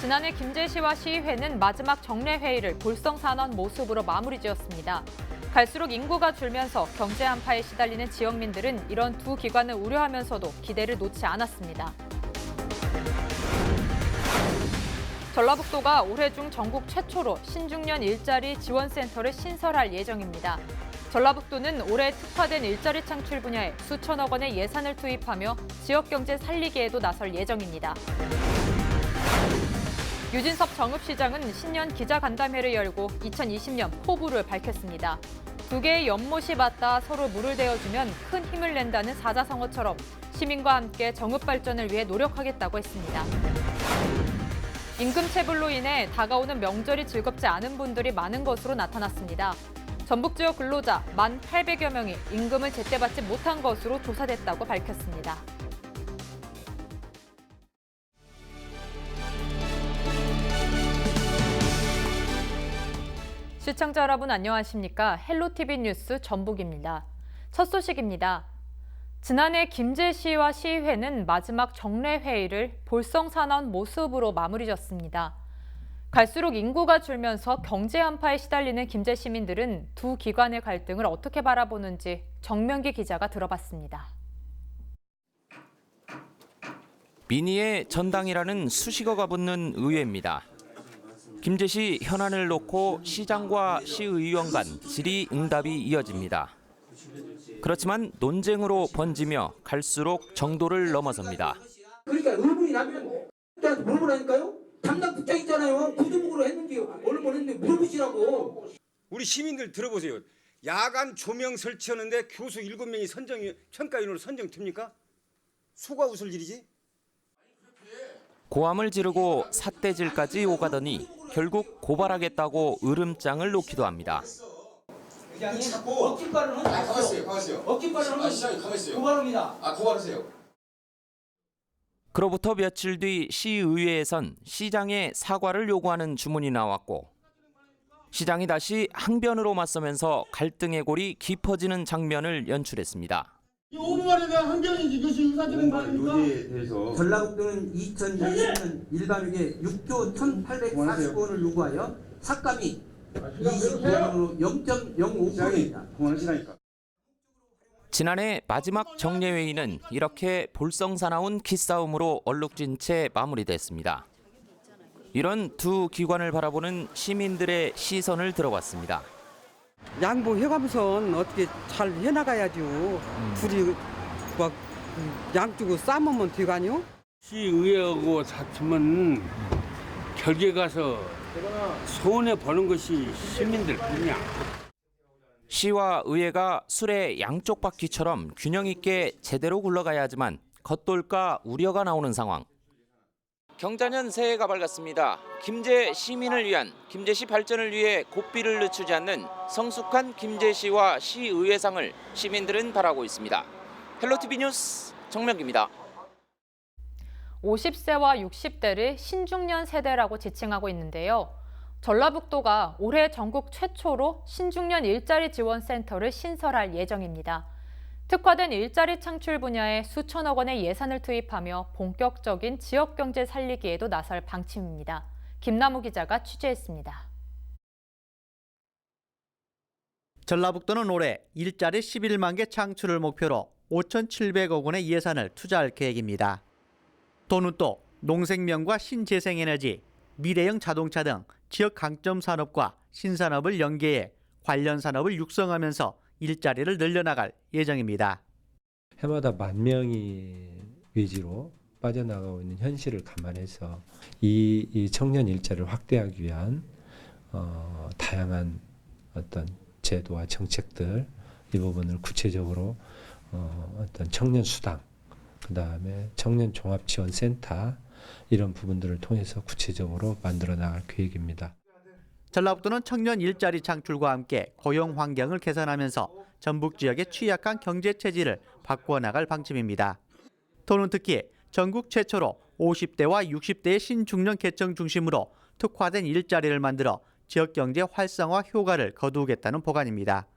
지난해 김제시와 시의회는 마지막 정례회의를 볼썽사나운 모습으로 마무리 지었습니다. 갈수록 인구가 줄면서 경제 한파에 시달리는 지역민들은 이런 두 기관을 우려하면서도 기대를 놓지 않았습니다. 전라북도가 올해 중 전국 최초로 신중년 일자리 지원센터를 신설할 예정입니다. 전라북도는 올해 특화된 일자리 창출 분야에 수천억 원의 예산을 투입하며 지역 경제 살리기에도 나설 예정입니다. 유진섭 정읍시장은 신년 기자간담회를 열고 2020년 포부를 밝혔습니다. 두 개의 연못이 맞닿아 서로 물을 대어주면 큰 힘을 낸다는 사자성어처럼 시민과 함께 정읍 발전을 위해 노력하겠다고 했습니다. 임금체불로 인해 다가오는 명절이 즐겁지 않은 분들이 많은 것으로 나타났습니다. 전북 지역 근로자 1,800여 명이 임금을 제때 받지 못한 것으로 조사됐다고 밝혔습니다. 시청자 여러분 안녕하십니까? 헬로티비 뉴스 전북입니다. 첫 소식입니다. 지난해 김제시와 시의회는 마지막 정례회의를 볼썽사나운 모습으로 마무리 지었습니다. 갈수록 인구가 줄면서 경제 한파에 시달리는 김제 시민들은 두 기관의 갈등을 어떻게 바라보는지 정명기 기자가 들어봤습니다. 민의의 전당이라는 수식어가 붙는 의회입니다. 김제시 현안을 놓고 시장과 시의원 간 질의응답이 이어집니다. 그렇지만 논쟁으로 번지며 갈수록 정도를 넘어섭니다. 그러니까 의문이 나면 저한테 물어보라니까요. 담당 국장 있잖아요. 구두목으로 했는지 얼른 보냈는데 물어보시라고. 우리 시민들 들어보세요. 야간 조명 설치하는데 교수 7명이 평가위원으로 선정됩니까? 소가 웃을 일이지? 고함을 지르고 삿대질까지 오가더니 결국 고발하겠다고 으름장을 놓기도 합니다. 억지발언은 가만있어요. 억지발언은 시장님 가만있어요. 고발합니다. 고발하세요. 그로부터 며칠 뒤 시의회에선 시장의 사과를 요구하는 주문이 나왔고 시장이 다시 항변으로 맞서면서 갈등의 골이 깊어지는 장면을 연출했습니다. 이 5분만에 대한 항변이 이것이 의사적인 말입니까? 전라북도는 2020년 일반회계 6조 1,840원을 요구하여 삭감이 25원으로 0.05%입니다. 지난해 마지막 정례회의는 이렇게 볼썽사나운 기싸움으로 얼룩진 채 마무리됐습니다. 이런 두 기관을 바라보는 시민들의 시선을 들어봤습니다. 양보해가면서 어떻게 잘 해나가야죠. 둘이 막 양쪽으로 싸우면 되가뇨? 시의회하고 다투면 결계 가서 손해 보는 것이 시민들 뿐이야. 시와 의회가 술의 양쪽 바퀴처럼 균형 있게 제대로 굴러가야 하지만 겉돌까 우려가 나오는 상황. 경자년 새해가 밝았습니다. 김제 시민을 위한 김제시 발전을 위해 고삐를 늦추지 않는 성숙한 김제시와 시의회상을 시민들은 바라고 있습니다. 헬로티비 뉴스 정명기입니다. 50세와 60대를 신중년 세대라고 지칭하고 있는데요. 전라북도가 올해 전국 최초로 신중년 일자리 지원센터를 신설할 예정입니다. 특화된 일자리 창출 분야에 수천억 원의 예산을 투입하며 본격적인 지역 경제 살리기에도 나설 방침입니다. 김남우 기자가 취재했습니다. 전라북도는 올해 일자리 11만 개 창출을 목표로 5,700억 원의 예산을 투자할 계획입니다. 도는 또 농생명과 신재생에너지, 미래형 자동차 등 지역 강점 산업과 신산업을 연계해 관련 산업을 육성하면서 일자리를 늘려나갈 예정입니다. 해마다 10,000명이 위주로 빠져나가고 있는 현실을 감안해서 이 청년 일자리를 확대하기 위한 다양한 어떤 제도와 정책들 이 부분을 구체적으로 어떤 청년 수당, 그다음에 청년 종합 지원 센터 이런 부분들을 통해서 구체적으로 만들어 나갈 계획입니다. 전라북도는 청년 일자리 창출과 함께 고용 환경을 개선하면서 전북 지역의 취약한 경제 체질을 바꾸어 나갈 방침입니다. 도는 특히 전국 최초로 50대와 60대의 신중년 계층 중심으로 특화된 일자리를 만들어 지역 경제 활성화 효과를 거두겠다는 보관입니다.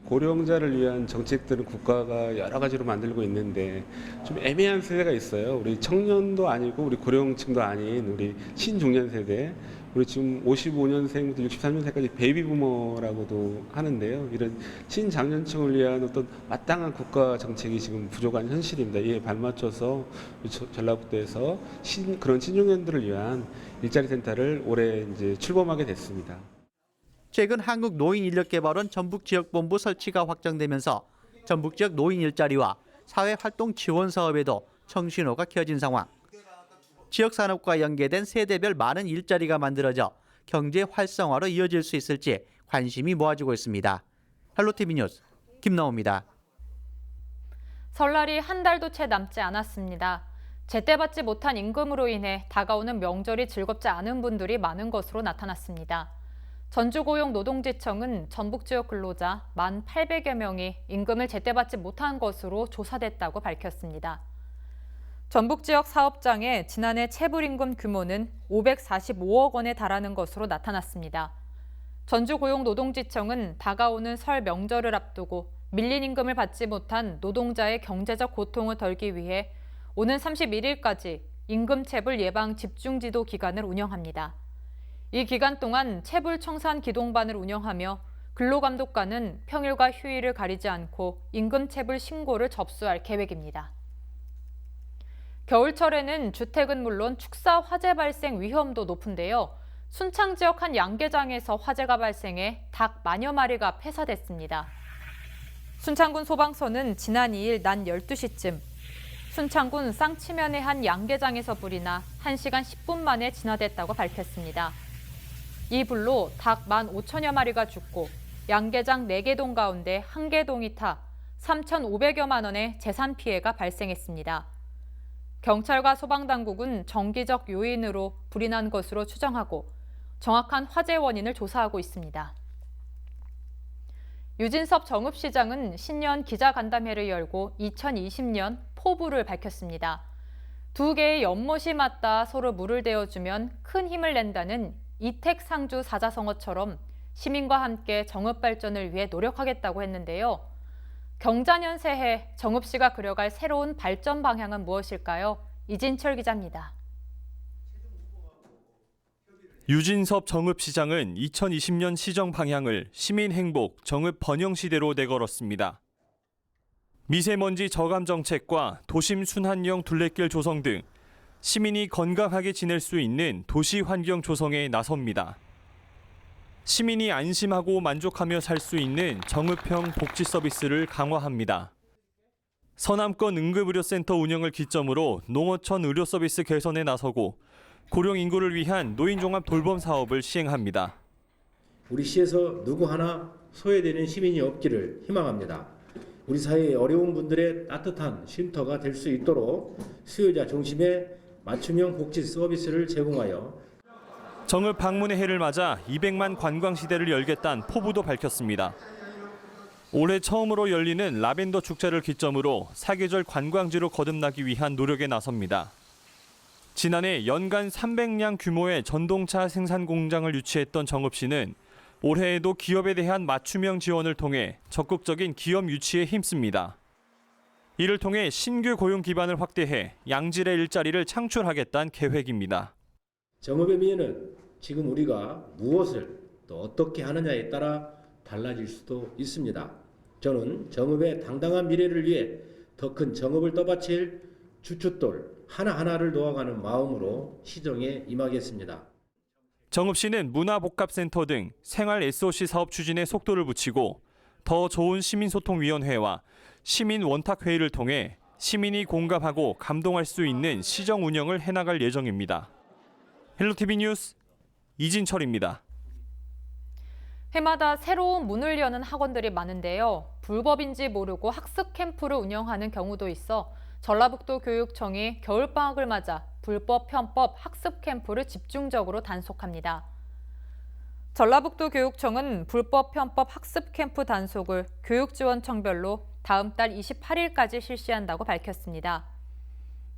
고령자를 위한 정책들은 국가가 여러 가지로 만들고 있는데 좀 애매한 세대가 있어요. 우리 청년도 아니고 우리 고령층도 아닌 우리 신중년 세대, 우리 지금 55년생부터 63년생까지 베이비부머라고도 하는데요. 이런 신장년층을 위한 어떤 마땅한 국가 정책이 지금 부족한 현실입니다. 이에 발맞춰서 전라북도에서 그런 신중년들을 위한 일자리 센터를 올해 이제 출범하게 됐습니다. 최근 한국노인인력개발원 전북지역본부 설치가 확정되면서 전북지역 노인 일자리와 사회활동 지원 사업에도 청신호가 켜진 상황. 지역 산업과 연계된 세대별 많은 일자리가 만들어져 경제 활성화로 이어질 수 있을지 관심이 모아지고 있습니다. 헬로티비 뉴스 김나옵니다. 설날이 한 달도 채 남지 않았습니다. 제때 받지 못한 임금으로 인해 다가오는 명절이 즐겁지 않은 분들이 많은 것으로 나타났습니다. 전주고용노동지청은 전북 지역 근로자 1,800여 명이 임금을 제때 받지 못한 것으로 조사됐다고 밝혔습니다. 전북 지역 사업장의 지난해 체불임금 규모는 545억 원에 달하는 것으로 나타났습니다. 전주고용노동지청은 다가오는 설 명절을 앞두고 밀린 임금을 받지 못한 노동자의 경제적 고통을 덜기 위해 오는 31일까지 임금체불 예방 집중지도 기간을 운영합니다. 이 기간 동안 체불 청산 기동반을 운영하며 근로감독관은 평일과 휴일을 가리지 않고 임금체불 신고를 접수할 계획입니다. 겨울철에는 주택은 물론 축사 화재 발생 위험도 높은데요. 순창 지역 한 양계장에서 화재가 발생해 닭 만여 마리가 폐사됐습니다. 순창군 소방서는 지난 2일 낮 12시쯤 순창군 쌍치면의 한 양계장에서 불이 나 1시간 10분 만에 진화됐다고 밝혔습니다. 이 불로 닭 15,000여 마리가 죽고 양계장 4개 동 가운데 1개 동이 타 3,500여만 원의 재산 피해가 발생했습니다. 경찰과 소방당국은 정기적 요인으로 불이 난 것으로 추정하고 정확한 화재 원인을 조사하고 있습니다. 유진섭 정읍시장은 신년 기자간담회를 열고 2020년 포부를 밝혔습니다. 2개의 연못이 맞닿아 서로 물을 대어주면 큰 힘을 낸다는 이택상주 사자성어처럼 시민과 함께 정읍 발전을 위해 노력하겠다고 했는데요. 경자년 새해 정읍시가 그려갈 새로운 발전 방향은 무엇일까요? 이진철 기자입니다. 유진섭 정읍시장은 2020년 시정 방향을 시민 행복, 정읍 번영 시대로 내걸었습니다. 미세먼지 저감 정책과 도심 순환형 둘레길 조성 등 시민이 건강하게 지낼 수 있는 도시 환경 조성에 나섭니다. 시민이 안심하고 만족하며 살 수 있는 정읍형 복지 서비스를 강화합니다. 서남권 응급의료센터 운영을 기점으로 농어촌 의료 서비스 개선에 나서고 고령 인구를 위한 노인종합 돌봄 사업을 시행합니다. 우리 시에서 누구 하나 소외되는 시민이 없기를 희망합니다. 우리 사회의 어려운 분들의 따뜻한 쉼터가 될 수 있도록 수요자 중심의 맞춤형 복지 서비스를 제공하여 정읍 방문의 해를 맞아 200만 관광 시대를 열겠다는 포부도 밝혔습니다. 올해 처음으로 열리는 라벤더 축제를 기점으로 사계절 관광지로 거듭나기 위한 노력에 나섭니다. 지난해 연간 300량 규모의 전동차 생산 공장을 유치했던 정읍시는 올해에도 기업에 대한 맞춤형 지원을 통해 적극적인 기업 유치에 힘씁니다. 이를 통해 신규 고용 기반을 확대해 양질의 일자리를 창출하겠다는 계획입니다. 정읍의 미래는 지금 우리가 무엇을 또 어떻게 하느냐에 따라 달라질 수도 있습니다. 저는 정읍의 당당한 미래를 위해 더 큰 정읍을 떠받칠 주춧돌 하나하나를 놓아가는 마음으로 시정에 임하겠습니다. 정읍시는 문화복합센터 등 생활 SOC 사업 추진에 속도를 붙이고 더 좋은 시민소통위원회와 시민 원탁회의를 통해 시민이 공감하고 감동할 수 있는 시정 운영을 해나갈 예정입니다. 헬로티비 뉴스 이진철입니다. 해마다 새로운 문을 여는 학원들이 많은데요. 불법인지 모르고 학습 캠프를 운영하는 경우도 있어 전라북도 교육청이 겨울방학을 맞아 불법 편법 학습 캠프를 집중적으로 단속합니다. 전라북도 교육청은 불법 편법 학습 캠프 단속을 교육지원청별로 다음 달 28일까지 실시한다고 밝혔습니다.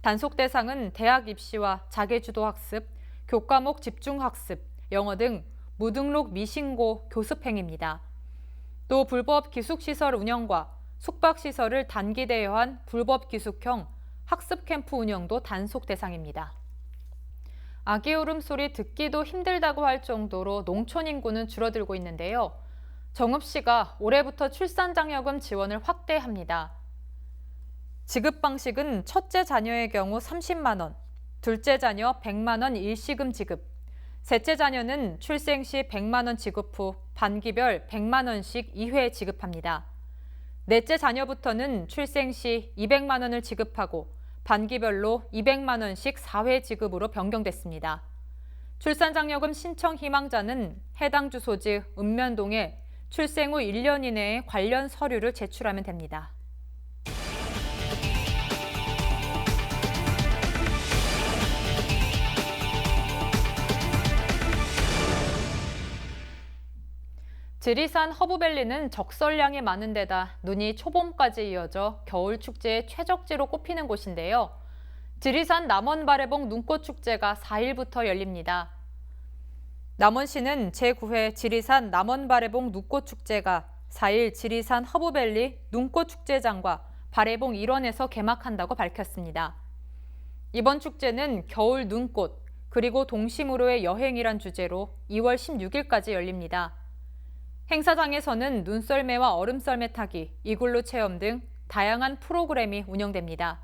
단속 대상은 대학 입시와 자개주도 학습, 교과목 집중 학습, 영어 등 무등록 미신고 교습행입니다. 또 불법 기숙시설 운영과 숙박시설을 단기 대여한 불법 기숙형 학습 캠프 운영도 단속 대상입니다. 아기 울음소리 듣기도 힘들다고 할 정도로 농촌 인구는 줄어들고 있는데요. 정읍시가 올해부터 출산장려금 지원을 확대합니다. 지급 방식은 첫째 자녀의 경우 30만 원, 둘째 자녀 100만 원 일시금 지급, 셋째 자녀는 출생 시 100만 원 지급 후 반기별 100만 원씩 2회 지급합니다. 넷째 자녀부터는 출생 시 200만 원을 지급하고 반기별로 200만 원씩 4회 지급으로 변경됐습니다. 출산장려금 신청 희망자는 해당 주소지 읍면동에 출생 후 1년 이내에 관련 서류를 제출하면 됩니다. 지리산 허브밸리는 적설량이 많은 데다 눈이 초봄까지 이어져 겨울 축제의 최적지로 꼽히는 곳인데요. 지리산 남원바래봉 눈꽃축제가 4일부터 열립니다. 남원시는 제9회 지리산 남원바래봉 눈꽃축제가 4일 지리산 허브밸리 눈꽃축제장과 바래봉 일원에서 개막한다고 밝혔습니다. 이번 축제는 겨울 눈꽃, 그리고 동심으로의 여행이란 주제로 2월 16일까지 열립니다. 행사장에서는 눈썰매와 얼음썰매 타기, 이글루 체험 등 다양한 프로그램이 운영됩니다.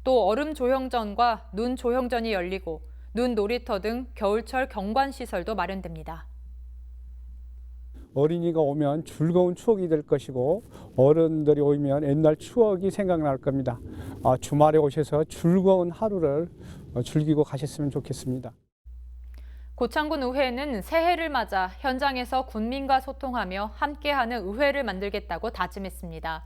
또 얼음 조형전과 눈 조형전이 열리고 눈 놀이터 등 겨울철 경관시설도 마련됩니다. 어린이가 오면 즐거운 추억이 될 것이고 어른들이 오면 옛날 추억이 생각날 겁니다. 주말에 오셔서 즐거운 하루를 즐기고 가셨으면 좋겠습니다. 고창군 의회는 새해를 맞아 현장에서 군민과 소통하며 함께하는 의회를 만들겠다고 다짐했습니다.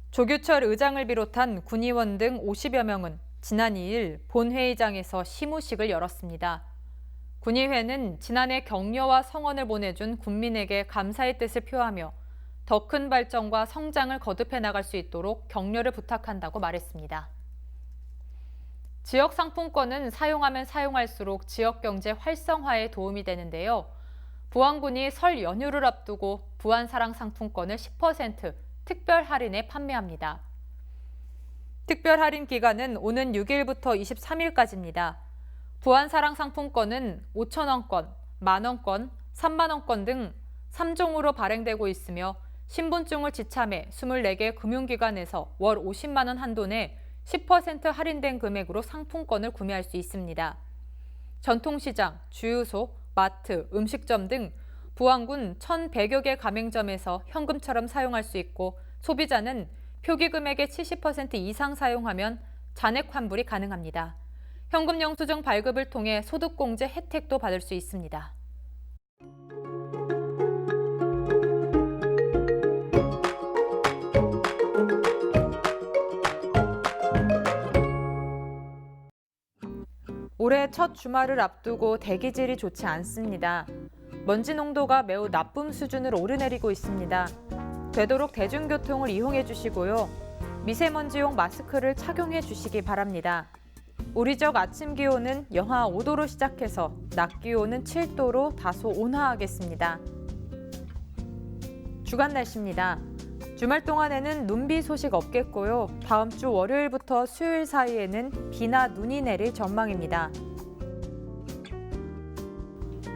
조규철 의장을 비롯한 군의원 등 50여 명은 지난 2일 본회의장에서 시무식을 열었습니다. 군의회는 지난해 격려와 성원을 보내준 군민에게 감사의 뜻을 표하며 더 큰 발전과 성장을 거듭해 나갈 수 있도록 격려를 부탁한다고 말했습니다. 지역 상품권은 사용하면 사용할수록 지역 경제 활성화에 도움이 되는데요. 부안군이 설 연휴를 앞두고 부안사랑 상품권을 10% 특별 할인에 판매합니다. 특별 할인 기간은 오는 6일부터 23일까지입니다. 부안사랑 상품권은 5,000원권, 만원권, 3만원권 등 3종으로 발행되고 있으며 신분증을 지참해 24개 금융기관에서 월 50만 원 한도 내 10% 할인된 금액으로 상품권을 구매할 수 있습니다. 전통시장, 주유소, 마트, 음식점 등 부안군 1,100여 개 가맹점에서 현금처럼 사용할 수 있고 소비자는 표기 금액의 70% 이상 사용하면 잔액 환불이 가능합니다. 현금 영수증 발급을 통해 소득공제 혜택도 받을 수 있습니다. 올해 첫 주말을 앞두고 대기질이 좋지 않습니다. 먼지 농도가 매우 나쁨 수준으로 오르내리고 있습니다. 되도록 대중교통을 이용해 주시고요. 미세먼지용 마스크를 착용해 주시기 바랍니다. 우리 지역 아침 기온은 영하 5도로 시작해서 낮 기온은 7도로 다소 온화하겠습니다. 주간 날씨입니다. 주말 동안에는 눈비 소식 없겠고요. 다음 주 월요일부터 수요일 사이에는 비나 눈이 내릴 전망입니다.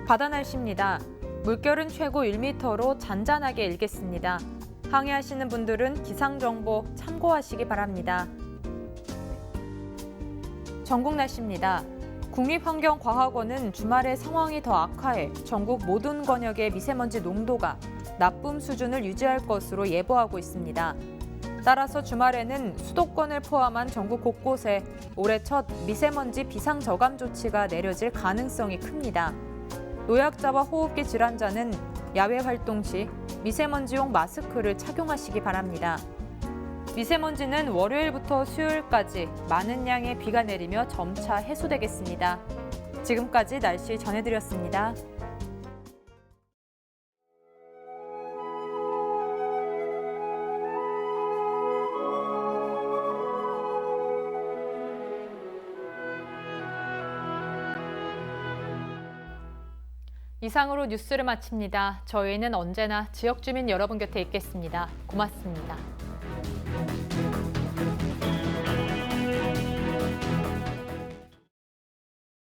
바다 날씨입니다. 물결은 최고 1m로 잔잔하게 일겠습니다. 항해하시는 분들은 기상정보 참고하시기 바랍니다. 전국 날씨입니다. 국립환경과학원은 주말에 상황이 더 악화해 전국 모든 권역의 미세먼지 농도가 나쁨 수준을 유지할 것으로 예보하고 있습니다. 따라서 주말에는 수도권을 포함한 전국 곳곳에 올해 첫 미세먼지 비상저감 조치가 내려질 가능성이 큽니다. 노약자와 호흡기 질환자는 야외 활동 시 미세먼지용 마스크를 착용하시기 바랍니다. 미세먼지는 월요일부터 수요일까지 많은 양의 비가 내리며 점차 해소되겠습니다. 지금까지 날씨 전해드렸습니다. 이상으로 뉴스를 마칩니다. 저희는 언제나 지역 주민 여러분 곁에 있겠습니다. 고맙습니다.